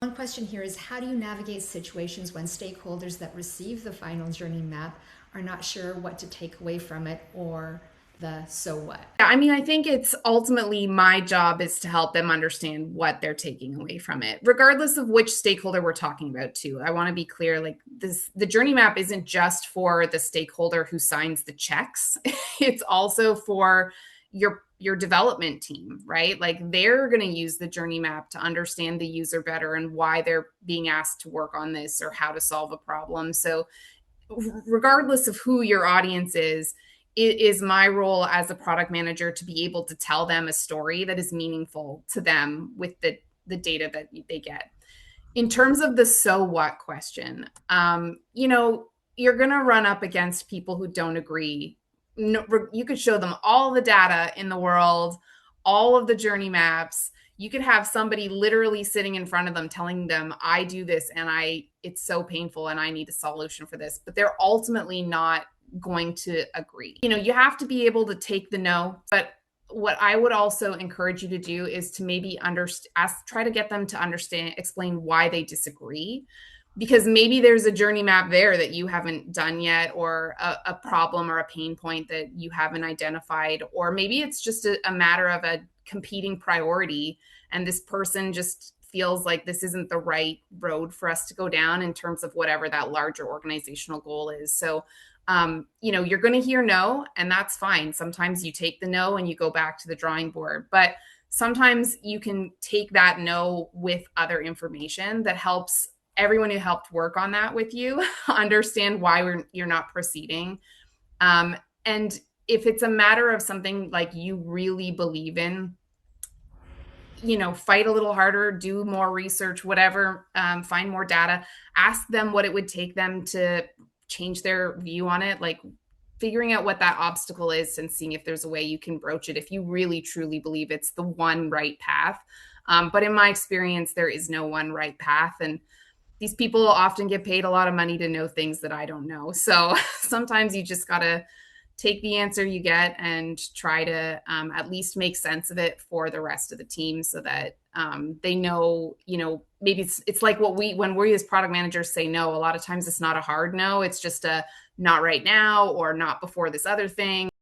One question here is, how do you navigate situations when stakeholders that receive the final journey map are not sure what to take away from it, or the so what? Yeah, I mean, I think it's ultimately my job is to help them understand what they're taking away from it, regardless of which stakeholder we're talking about, too. I want to be clear, like the journey map isn't just for the stakeholder who signs the checks. It's also for your development team, right? Like they're going to use the journey map to understand the user better and why they're being asked to work on this or how to solve a problem. So regardless of who your audience is, it is my role as a product manager to be able to tell them a story that is meaningful to them with the data that they get. In terms of the so what question, you're going to run up against people who don't agree. No, you could show them all the data in the world, all of the journey maps. You could have somebody literally sitting in front of them telling them, I do this and it's so painful and I need a solution for this, but they're ultimately not going to agree. You have to be able to take the no, but what I would also encourage you to do is to maybe try to get them to understand, explain why they disagree, because maybe there's a journey map there that you haven't done yet, or a problem or a pain point that you haven't identified, or maybe it's just a matter of a competing priority, and this person just feels like this isn't the right road for us to go down in terms of whatever that larger organizational goal is. So you're going to hear no, and that's fine. Sometimes you take the no and you go back to the drawing board, but sometimes you can take that no with other information that helps everyone who helped work on that with you understand why you're not proceeding. And if it's a matter of something like you really believe in, fight a little harder, do more research, whatever, find more data, ask them what it would take them to change their view on it, like figuring out what that obstacle is and seeing if there's a way you can broach it if you really truly believe it's the one right path. But in my experience, there is no one right path. And these people often get paid a lot of money to know things that I don't know. So sometimes you just got to take the answer you get and try to at least make sense of it for the rest of the team so that they know, maybe it's like when we as product managers say no, a lot of times it's not a hard no. It's just a not right now or not before this other thing.